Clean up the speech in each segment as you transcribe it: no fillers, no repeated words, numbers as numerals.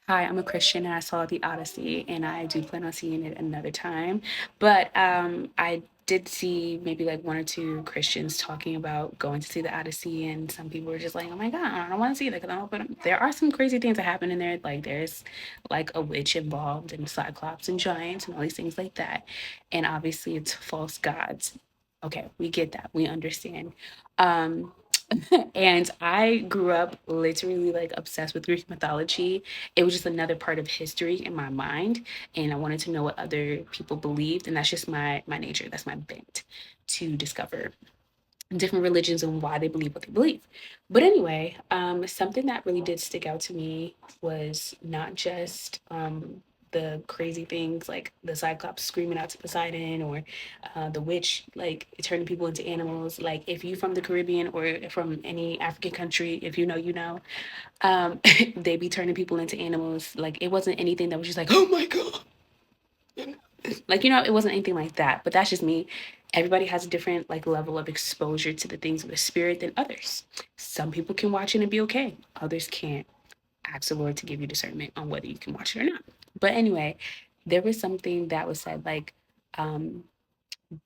Hi, I'm a Christian and I saw the Odyssey and I do plan on seeing it another time. But I did see maybe like one or two Christians talking about going to see the Odyssey, and some people were just like, "Oh my God, I don't want to see that because I don't." But there are some crazy things that happen in there. Like there's like a witch involved and cyclops and giants and all these things like that, and obviously it's false gods. Okay, we get that. We understand. Um, and I grew up literally like obsessed with Greek mythology. It was just another part of history in my mind, and I wanted to know what other people believed, and that's just my nature. That's my bent to discover different religions and why they believe what they believe. But anyway, something that really did stick out to me was not just the crazy things like the Cyclops screaming out to Poseidon, or the witch like turning people into animals. Like if you from the Caribbean or from any African country, if you know, you know, they be turning people into animals. Like it wasn't anything that was just like, oh my God. Like, it wasn't anything like that, but that's just me. Everybody has a different like level of exposure to the things of the spirit than others. Some people can watch it and be okay. Others can't. Ask the Lord to give you discernment on whether you can watch it or not. But anyway, there was something that was said like, um,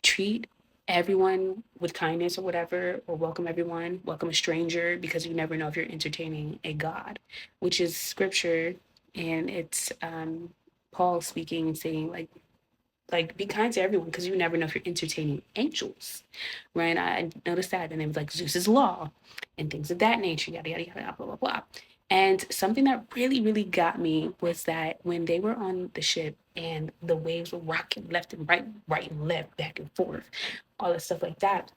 treat everyone with kindness or whatever, or welcome everyone, welcome a stranger, because you never know if you're entertaining a God, which is scripture. And it's Paul speaking and saying like be kind to everyone because you never know if you're entertaining angels, right? I noticed that, and it was like Zeus's law and things of that nature, yada yada yada, blah blah blah. And something that really really got me was that when they were on the ship and the waves were rocking left and right, right and left, back and forth, all this stuff like that,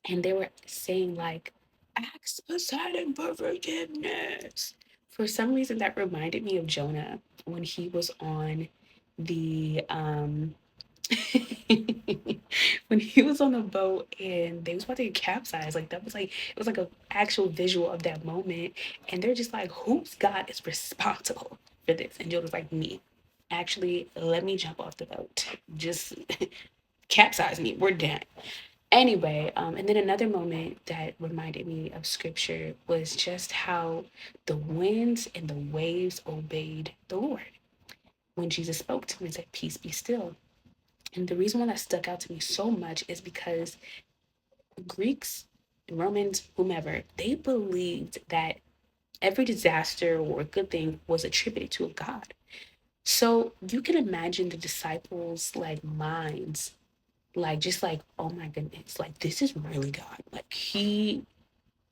and they were saying like, "Ask Poseidon for forgiveness." For some reason, that reminded me of Jonah when he was on the when he was on the boat and they was about to get capsized. Like that was like it was like a actual visual of that moment, and they're just like, whose God is responsible for this? And Joe was like, me. Actually, let me jump off the boat. Just capsize me. We're done. Anyway, and then another moment that reminded me of scripture was just how the winds and the waves obeyed the Lord when Jesus spoke to him and said, "Peace be still." And the reason why that stuck out to me so much is because Greeks, Romans, whomever, they believed that every disaster or good thing was attributed to a God. So you can imagine the disciples' like minds, like just like, oh my goodness, like this is really God. Like he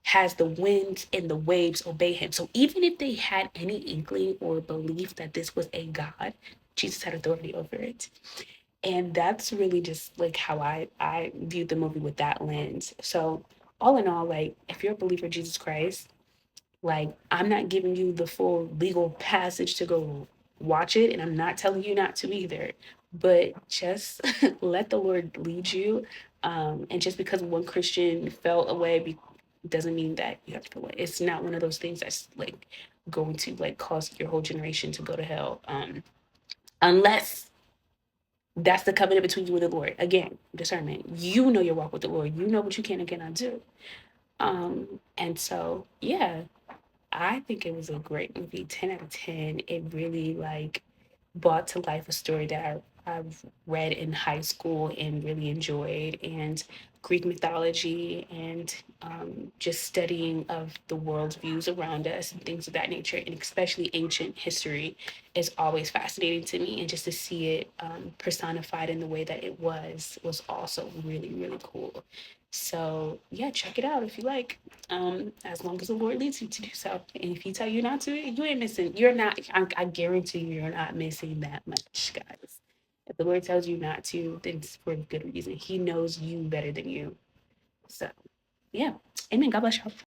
has the winds and the waves obey him. So even if they had any inkling or belief that this was a God, Jesus had authority over it. And that's really just like how I viewed the movie with that lens. So all in all, like if you're a believer in Jesus Christ, like I'm not giving you the full legal passage to go watch it, and I'm not telling you not to either, but just let the Lord lead you. And just because one Christian fell away doesn't mean that you have to feel away. It's not one of those things that's like going to like cause your whole generation to go to hell, unless that's the covenant between you and the Lord. Again, discernment. You know your walk with the Lord. You know what you can and cannot do. And so yeah, I think it was a great movie. 10 out of 10. It really like brought to life a story that I've read in high school and really enjoyed, and Greek mythology and just studying of the world's views around us and things of that nature, and especially ancient history, is always fascinating to me. And just to see it personified in the way that it was also really really cool. So yeah, check it out if you like, as long as the Lord leads you to do so. And if He tell you not to, you ain't missing. You're not. I guarantee you're not missing that much, guys. If the Lord tells you not to, then it's for a good reason. He knows you better than you. So yeah, Amen. God bless you.